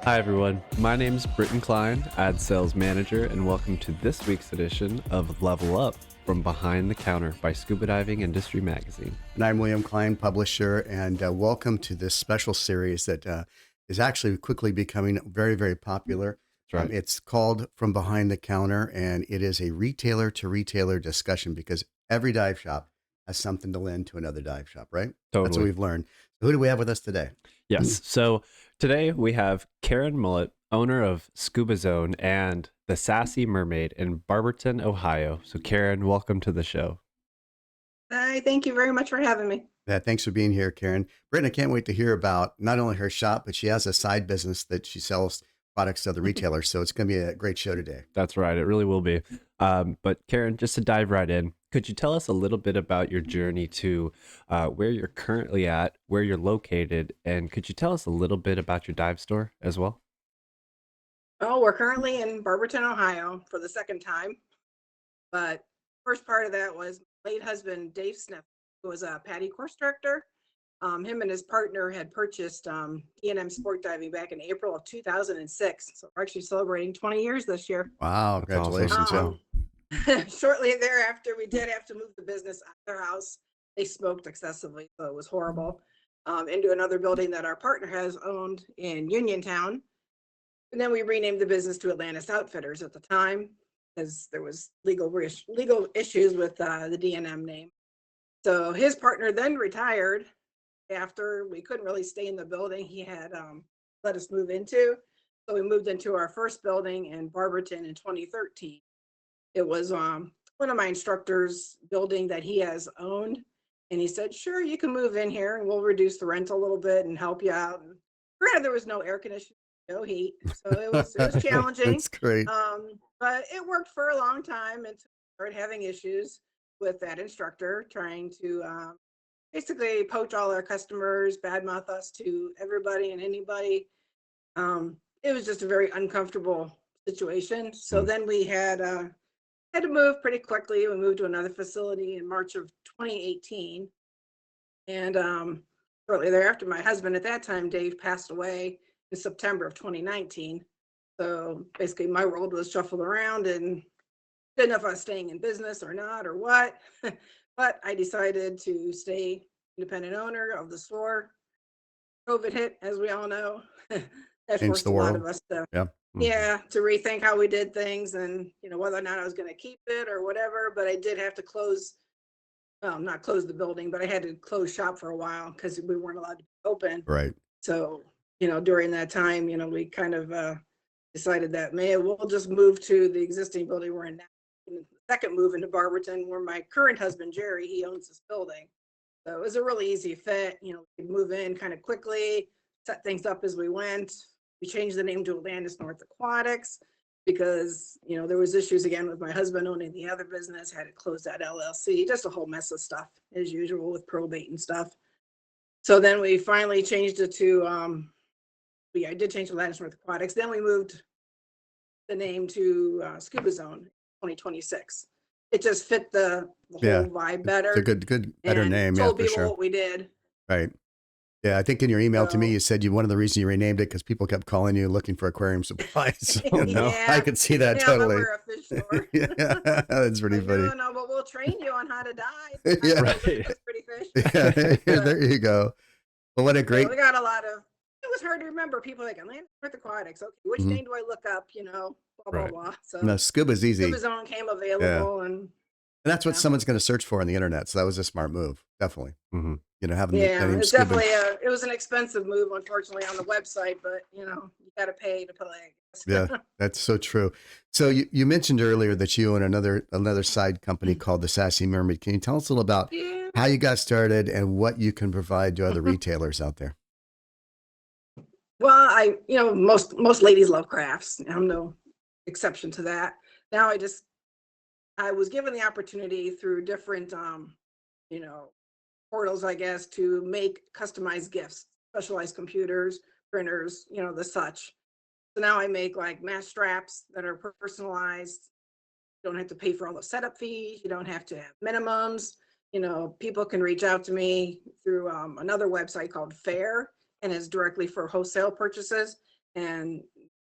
Hi everyone, my name is Britton Cline, Ad Sales Manager, and welcome to this week's edition of Level Up from Behind the Counter by Scuba Diving Industry Magazine. And I'm William Cline, publisher, and welcome to this special series that is actually quickly becoming very, very popular. That's right. It's called From Behind the Counter, and it is a retailer to retailer discussion because every dive shop has something to lend to another dive shop, right? That's what Totally. we've learned. So who do we have with us today? Yes, so today we have Karen Mullett, owner of Scuba Zone and the Sassy Mermaid in Barberton, Ohio. So Karen, welcome to the show. Hi, thank you very much for having me. Yeah, thanks for being here, Karen. Britton, I can't wait to hear about not only her shop, but she has a side business that she sells products to other retailers. So it's going to be a great show today. That's right, it really will be. But Karen, just to dive right in, could you tell us a little bit about your journey to where you're currently at, where you're located, and could you tell us a little bit about your dive store as well? Oh, we're currently in Barberton, Ohio for the second time. But first part of that was my late husband, Dave Smith, who was a PADI course director. Him and his partner had purchased D&M Sport Diving back in April of 2006. So we're actually celebrating 20 years this year. Wow, That's awesome. congratulations. Shortly thereafter, we did have to move the business out of their house. They smoked excessively, so it was horrible. Into another building that our partner has owned in Uniontown. And then we renamed the business to Atlantis Outfitters at the time because there was legal issues with the D&M name. So his partner then retired after we couldn't really stay in the building he had let us move into. So we moved into our first building in Barberton in 2013. It was one of my instructors' building that he has owned. And he said, sure, you can move in here and we'll reduce the rent a little bit and help you out. And granted, there was no air conditioning, no heat. So it was challenging. That's great. But it worked for a long time until we started having issues with that instructor trying to basically poach all our customers, badmouth us to everybody and anybody. It was just a very uncomfortable situation. So then we had to move pretty quickly. We moved to another facility in March of 2018. And shortly thereafter, my husband at that time, Dave, passed away in September of 2019. So basically my world was shuffled around and didn't know if I was staying in business or not or what. But I decided to stay independent owner of the store. COVID hit, as we all know. That Changed forced the a lot world. of us to Yeah. to rethink how we did things and whether or not I was going to keep it or whatever. But I did have to close, well, not close the building, but I had to close shop for a while because we weren't allowed to be open. Right. So during that time, we kind of decided that we'll just move to the existing building we're in now. And the second move into Barberton, where my current husband Jerry, he owns this building. So it was a really easy fit. We could move in kind of quickly, set things up as we went. We changed the name to Atlantis North Aquatics because, there was issues again with my husband owning the other business, had to close that LLC, just a whole mess of stuff as usual with probate and stuff. So then we finally changed it to, I did change Atlantis North Aquatics. Then we moved the name to Scuba Zone 2026. It just fit the whole vibe better. It's a good, better name. Told for people sure. what we did. Right. Yeah, I think in your email to me, So- you said one of the reasons you renamed it because people kept calling you looking for aquarium supplies. Oh, no. Yeah. I could see that Yeah, totally. we're a fish store. Yeah, that's pretty Like, funny. no, but we'll train you on how to dive. Yeah. Right. That's pretty fish. Yeah, there you go. Well, what a great. We got a lot of. It was hard to remember. People like Atlantis North Aquatics. Okay, which name do I look up? Blah blah Right. blah. So No, scuba's easy. Scuba Zone came available, and that's what Yeah. someone's going to search for on the internet. So that was a smart move. Definitely. Mhm. Having the name it's Scuba. definitely it was an expensive move, unfortunately, on the website. But you got to pay to play. I guess. Yeah, that's so true. So you mentioned earlier that you own another side company called the Sassy Mermaid. Can you tell us a little about Yeah. how you got started and what you can provide to other retailers out there? Well, most ladies love crafts. I'm no exception to that. Now I was given the opportunity through different portals, I guess, to make customized gifts, specialized computers, printers, the such. So now I make like mask straps that are personalized. You don't have to pay for all the setup fees. You don't have to have minimums. people can reach out to me through another website called Fair, and it's directly for wholesale purchases. And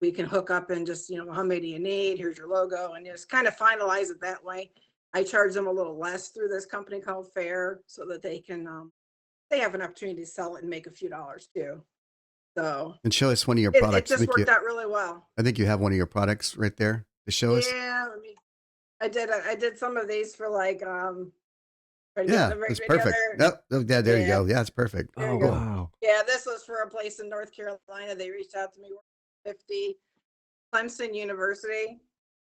we can hook up and just, how many do you need? Here's your logo, and just kind of finalize it that way. I charge them a little less through this company called Fair so that they have an opportunity to sell it and make a few dollars too. So And show us one of your it products. just worked out really well. I think you have one of your products right there to show us. Yeah, I did some of these for like try to get Yeah, them right it's perfect. together. Yeah, there you Yeah, go. Yeah, it's perfect. there Oh, you go. Cool. wow. Yeah, this was for a place in North Carolina. They reached out to me. 50 Clemson University.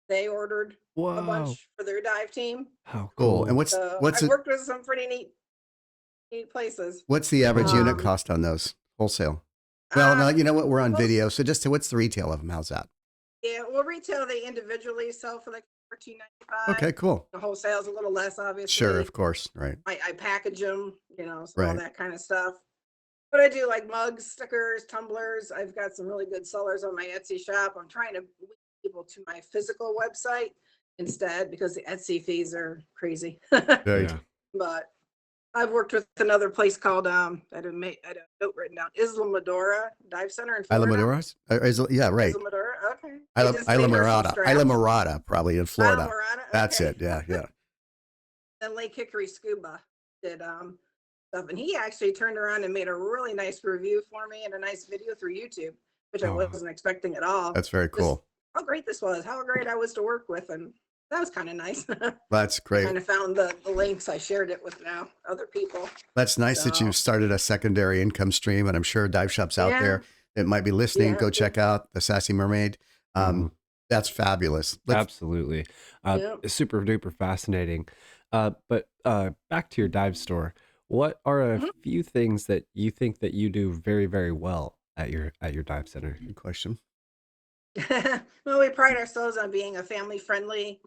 They ordered a Whoa. bunch for their dive team. How Cool. And cool. So what's I've it? worked with some pretty neat places. What's the average unit Um, cost on those wholesale? Well, no, uh, you know what? We're on well, video, so just what's the retail of them? How's that? yeah, well, retail they individually sell for like $14.95. Okay, cool. The wholesale is a little less, Sure, obviously. of course. Right, I package them, so all right. that kind of stuff. But I do like mugs, stickers, tumblers. I've got some really good sellers on my Etsy shop. I'm trying to lead people to my physical website instead because the Etsy fees are crazy. Right. Yeah. But I've worked with another place called I had a note written down, Isla Medora Dive Center in Isla Florida. Medora? Yeah, right. Isla Medora, okay. Isla, They Isla wear some Mirada. straps. Isla Mirada, probably in Isla Florida. Mirada, That's okay. it. Yeah, yeah. Then Lake Hickory Scuba did stuff, and he actually turned around and made a really nice review for me and a nice video through YouTube, which I Oh, wasn't expecting at all. That's very Just cool. how great this was, how great I was to work with, and that was kind of nice. That's I great. kind of found the links. I shared it with now other people. That's nice that So you've started a secondary income stream, and I'm sure dive shops out yeah, there that might be listening, yeah, go check out the Sassy Mermaid. mhm. That's fabulous. Let's Absolutely. yeah. Super duper fascinating. But back to your dive store. What are a Mhm. few things that you think that you do very, very well at your dive center? good question. Well, we pride ourselves on being a family-friendly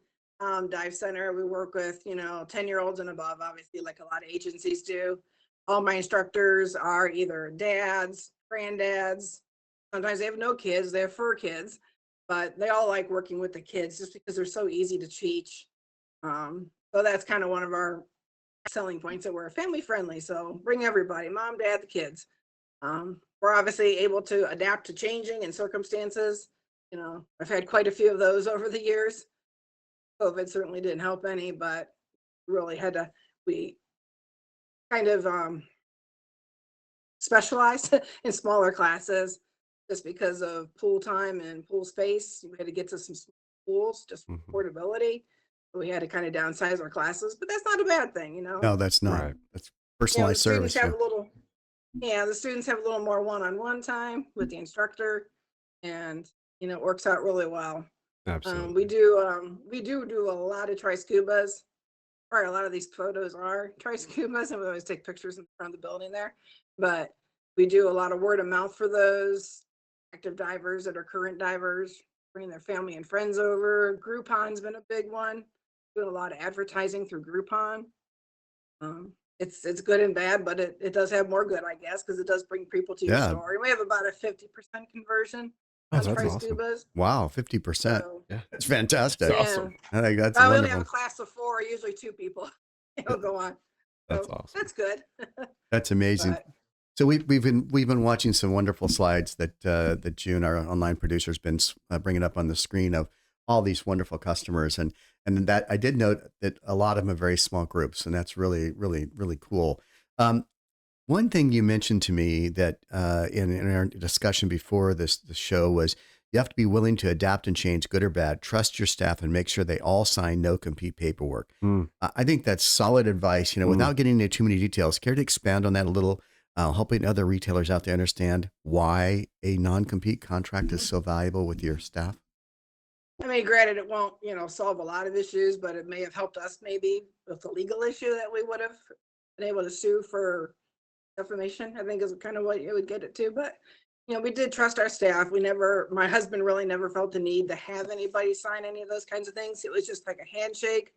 dive center. We work with, 10-year-olds and above, obviously, like a lot of agencies do. All my instructors are either dads, granddads. Sometimes they have no kids, they have fur kids, but they all like working with the kids just because they're so easy to teach. So that's kind of one of our selling points that we're family friendly. So bring everybody, mom, dad, the kids. We're obviously able to adapt to changing and circumstances. I've had quite a few of those over the years. COVID certainly didn't help any, but really we kind of specialized in smaller classes just because of pool time and pool space. We had to get to some small pools just for Mhm. portability. We had to kind of downsize our classes, but that's not a bad thing. No, that's not. Right. That's The personalized students service. have Yeah. a little, yeah, the students have a little more one-on-one time with the instructor, and it works out really well. Absolutely. We do a lot of tri scubas. Or a lot of these photos are tri scubas, and we always take pictures in front of the building there. But we do a lot of word of mouth for those active divers that are current divers, bringing their family and friends over. Groupon's been a big one. Doing a lot of advertising through Groupon. It's good and bad, but it does have more good, I guess, because it does bring people to your Yeah. store. And we have about a 50% conversion Oh, on that's tri awesome. scubas. Wow, 50%. So Yeah. That's That's fantastic. yeah, awesome. I think that's we only have a wonderful. class of 4, usually 2 people. It'll go on. That's So awesome. that's good. That's amazing. But So we've been watching some wonderful slides that June, our online producer, has been bringing up on the screen of all these wonderful customers, and that I did note that a lot of them are very small groups, and that's really really really cool. Um, One thing you mentioned to me that in our discussion before the show was you have to be willing to adapt and change, good or bad. Trust your staff and make sure they all sign no compete paperwork. Mm, I think that's solid advice. mm. Without getting into too many details, care to expand on that a little, helping other retailers out there understand why a non-compete contract is so valuable with your staff? I mean, granted, it won't, solve a lot of issues, but it may have helped us maybe with the legal issue that we would have been able to sue for defamation, I think is kind of what you would get it to. But, we did trust our staff. My husband really never felt the need to have anybody sign any of those kinds of things. It was just like a handshake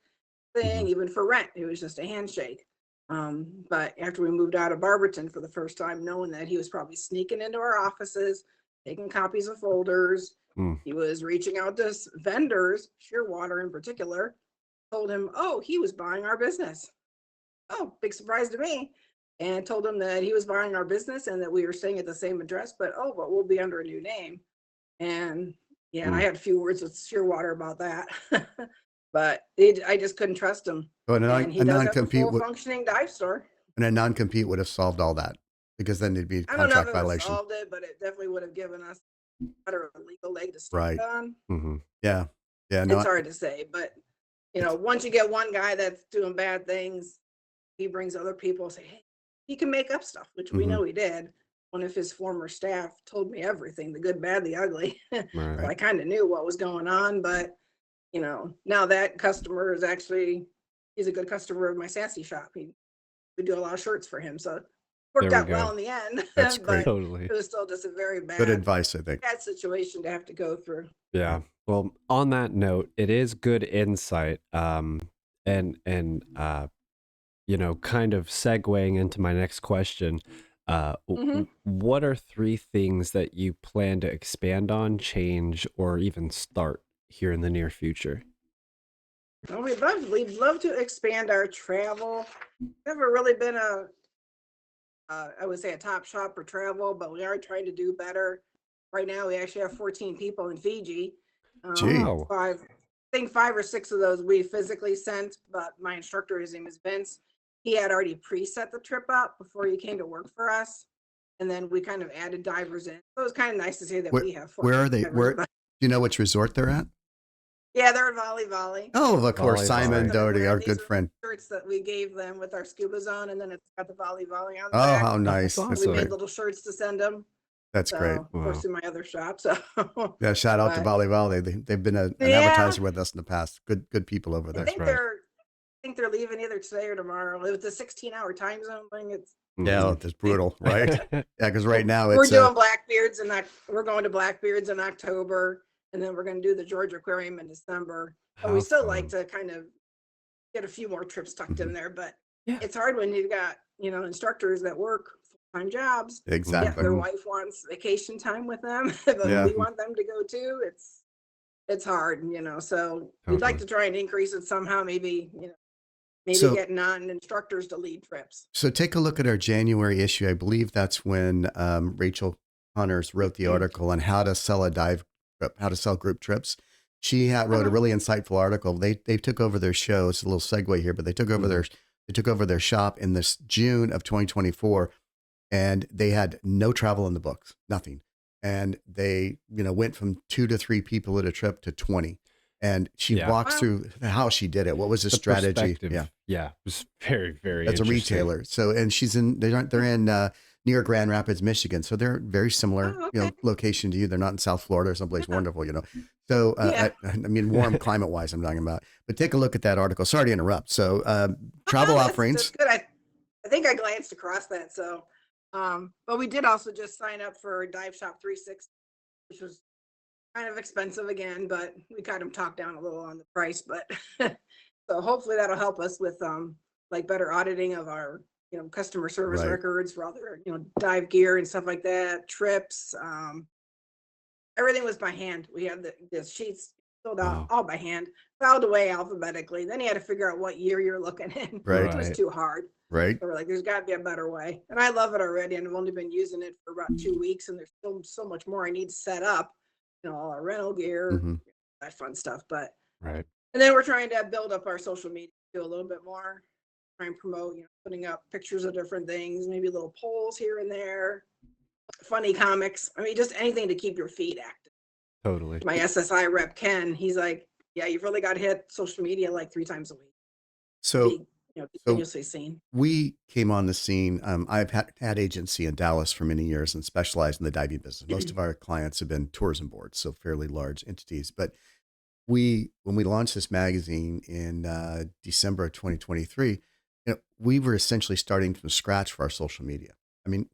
thing, Mhm. even for rent. It was just a handshake. But after we moved out of Barberton for the first time, knowing that he was probably sneaking into our offices, taking copies of folders, Mm. he was reaching out to vendors, Shearwater in particular, told him, oh, he was buying our business. oh, big surprise to me. And told him that he was buying our business and that we were staying at the same address, but we'll be under a new name. And yeah, I Mm. had a few words with Shearwater about that. But I just couldn't trust him. So And he a does have a non-compete full would, functioning dive store. and a non-compete would have solved all that, because then it'd be a I don't know if contract it would have violation. solved it, but it definitely would have given us a better legal leg to stand Right. on. Hmm. Yeah. Yeah. It's No, hard to say, but it's once you get one guy that's doing bad things, he brings other people and say, hey, he can make up stuff, which we mhm, know he did. One of his former staff told me everything, the good, bad, the ugly. So Right. right. I kind of knew what was going on, but now that customer is actually, he's a good customer of my Sassy shop. We do a lot of shirts for him. So it worked There we out well go. in the end, That's great. but Totally. it was still just a very Good advice, I think. bad situation to have to go through. Yeah. Well, on that note, it is good insight. And kind of segueing into my next question, Hmm. what are 3 things that you plan to expand on, change, or even start here in the near future? Well, we'd love to expand our travel. Never really been I would say a top shop for travel, but we are trying to do better. Right now, we actually have 14 people in Fiji. Gee. Wow. I think 5 or 6 of those we physically sent, but my instructor, his name is Vince, he had already preset the trip up before he came to work for us. And then we kind of added divers in. So it was kind of nice to say that Where, we have 14 where are they? divers. Do But you know which resort they're at? yeah, they're in Volley. Oh, of course, Volley, Shirts Simon volley. that we're Doherty, our wearing. These good are friend. shirts that we gave them with our Scuba Zone, and then it's got the Volley on the Oh, back. how Oh, that's nice. That's We made great. awesome. little shirts to send them. That's So, great. of course, Wow. through my other shop. So, Yeah, shout out to but Volley. They've been an yeah, advertiser with us in the past. Good people over I there. That's think right. they're leaving either today or tomorrow. With the 16-hour time zone thing, it's Yeah, Mm. it's brutal, right? Yeah, because right now we're it's doing Blackbeards and we're going to Blackbeards in October, and then we're going to do the Georgia Aquarium in December. But we How still like fun. to kind of get a few more trips tucked in Mhm, there. But Yeah. it's hard when you've got instructors that work full-time jobs. Yet exactly. their Hmm. wife wants vacation time with them, but Yeah. we want them to go too. It's hard, So we'd like Totally. to try and increase it somehow. Maybe So get non-instructors to lead trips. so take a look at our January issue. I believe that's when Rachel Connors wrote the article on how to sell a dive trip, how to sell group trips. She wrote a Uh-huh. really insightful article. They took over their show. It's a little segue here, but they took over Hmm. their shop in this June of 2024, and they had no travel in the books, nothing. And they, went from 2 to 3 people at a trip to 20. And she Yeah. walks Wow. through how she did it. What was the The strategy? Yeah, perspective, yeah, was very, very as a interesting. retailer. So, and they're in near Grand Rapids, Michigan. So they're very similar, Oh, okay. location to you. They're not in South Florida or someplace Yeah. wonderful, So, Yeah. I mean, warm climate wise, I'm talking about. But take a look at that article. Sorry to interrupt. So, Oh, travel no, that's offerings. good. I think I glanced across that. So, but we did also just sign up for Dive Shop 360, which was kind of expensive again, but we got them talked down a little on the price. But so hopefully that'll help us with like better auditing of our customer service Right. records for all their dive gear and stuff like that, trips. Everything was by hand. We had the sheets filled out Wow. all by hand, filed away alphabetically. Then you had to figure out what year you're looking in. Right. It was Right. too hard. Right. So we're like, there's got to be a better way. And I love it already. And I've only been using it for about 2 weeks, and there's still so much more I need set up. All our rental gear, Hmm. that fun stuff. But Right. and then we're trying to build up our social media a little bit more, try and promote, putting up pictures of different things, maybe little polls here and there, funny comics. I mean, just anything to keep your feet active. Totally. My SSI rep, Ken, he's like, yeah, you've really got to hit social media like 3 times a week. So, Be, so continuously seen. we came on the scene. I've had agency in Dallas for many years and specialized in the diving business. Most of our clients have been tourism boards, so fairly large entities. But when we launched this magazine in December of 2023, we were essentially starting from scratch for our social media. I mean,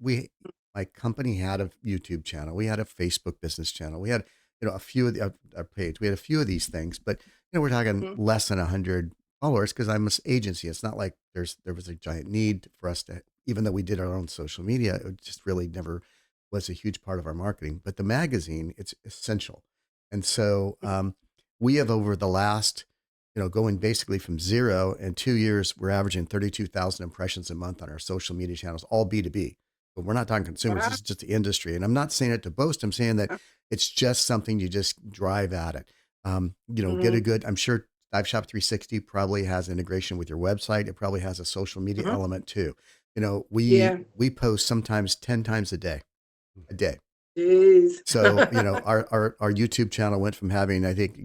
my company had a YouTube channel, we had a Facebook business channel, we had a few of our page, we had a few of these things, but we're talking Mhm. less than 100 followers because I'm an agency. It's not like there was a giant need for us to, even though we did our own social media, it just really never was a huge part of our marketing. But the magazine, it's essential, and so we have over the last going basically from zero. In 2 years, we're averaging 32,000 impressions a month on our social media channels, all B2B. But we're not talking consumers. Wow. This is just the industry. And I'm not saying it to boast. I'm saying that it's just something you just drive at it. Get a good, I'm sure Dive Shop 360 probably has integration with your website. It probably has a social media element too. Yeah. We post sometimes 10 times a day. Jeez. So, our YouTube channel went from having, I think,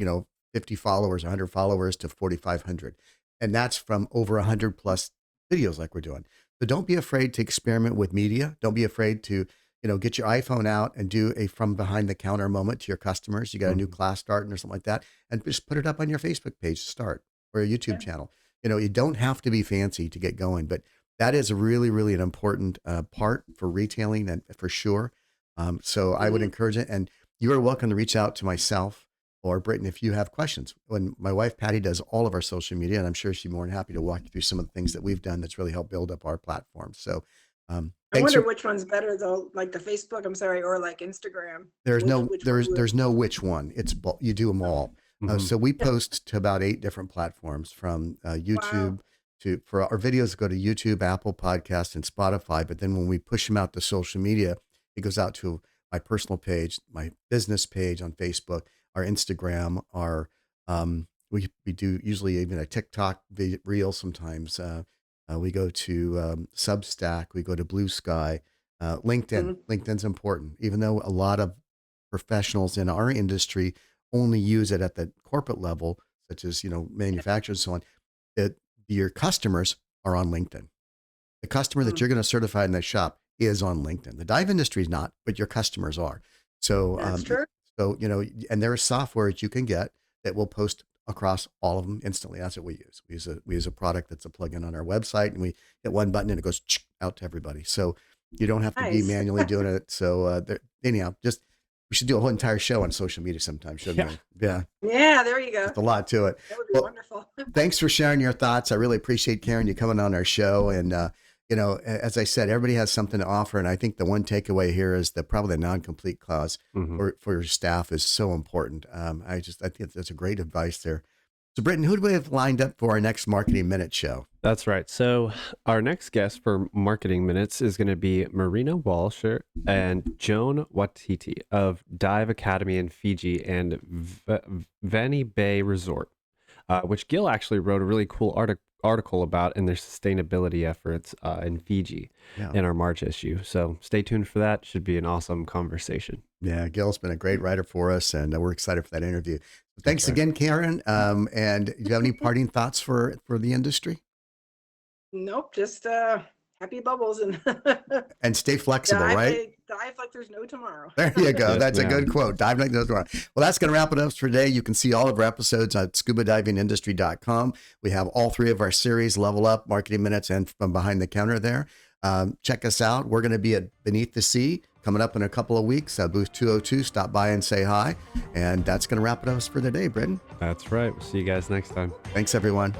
50 followers, 100 followers to 4,500. And that's from over 100 plus videos like we're doing. So don't be afraid to experiment with media. Don't be afraid to, get your iPhone out and do a from behind the counter moment to your customers. You got a new class starting or something like that, and just put it up on your Facebook page to start, or a YouTube channel. You don't have to be fancy to get going, but that is really, really an important part for retailing, and for sure. So I would encourage it. And you are welcome to reach out to myself or Britton if you have questions. When my wife, Patty, does all of our social media, and I'm sure she's more than happy to walk you through some of the things that we've done that's really helped build up our platform. So I thanks wonder for, which one's better though, like the Facebook, I'm sorry, or like Instagram. there's no, Which there's no which one. You do them all. So we post to about 8 different platforms, from YouTube for our videos go to YouTube, Apple Podcast, and Spotify. But then when we push them out to social media, it goes out to my personal page, my business page on Facebook, our Instagram, our we do usually even a TikTok reel sometimes. We go to Substack, we go to Blue Sky, LinkedIn. LinkedIn's important, even though a lot of professionals in our industry only use it at the corporate level, such as manufacturers and so on. That your customers are on LinkedIn. The customer that you're going to certify in the shop is on LinkedIn. The dive industry is not, but your customers are. So, That's true. So, and there is software that you can get that will post across all of them instantly. That's what we use. We use a product that's a plugin on our website, and we hit one button and it goes out to everybody. So you don't have to be Nice. manually doing it. So anyhow, we should do a whole entire show on social media sometime, shouldn't we? Yeah. Yeah, there you go. There's a lot to it. That would be Well, wonderful. Thanks for sharing your thoughts. I really appreciate, Karen, you coming on our show. And, as I said, everybody has something to offer. And I think the one takeaway here is that probably the non-complete clause for your staff is so important. I think that's a great advice there. So, Britton, who do we have lined up for our next Marketing Minute show? That's right. So our next guest for Marketing Minutes is going to be Marina Walsher and Joan Watiti of Dive Academy in Fiji and Vanny Bay Resort, which Gil actually wrote a really cool article about in their sustainability efforts in Fiji in our March issue. So stay tuned for that. Should be an awesome conversation. Yeah, Gil's been a great writer for us, and we're excited for that interview. Thanks again, Karen. And do you have any parting thoughts for the industry? Nope, just happy bubbles and And stay flexible, right? Dive like there's no tomorrow. There you go. Yes, That's a ma'am. good quote. Dive like no tomorrow. Well, that's going to wrap it up for today. You can see all of our episodes at scubadivingindustry.com. We have all 3 of our series, Level Up, Marketing Minutes, and From Behind the Counter there. Check us out. We're going to be at Beneath the Sea coming up in a couple of weeks. Booth 202. Stop by and say hi. And that's going to wrap it up for today, Britton. That's right. We'll see you guys next time. Thanks, everyone.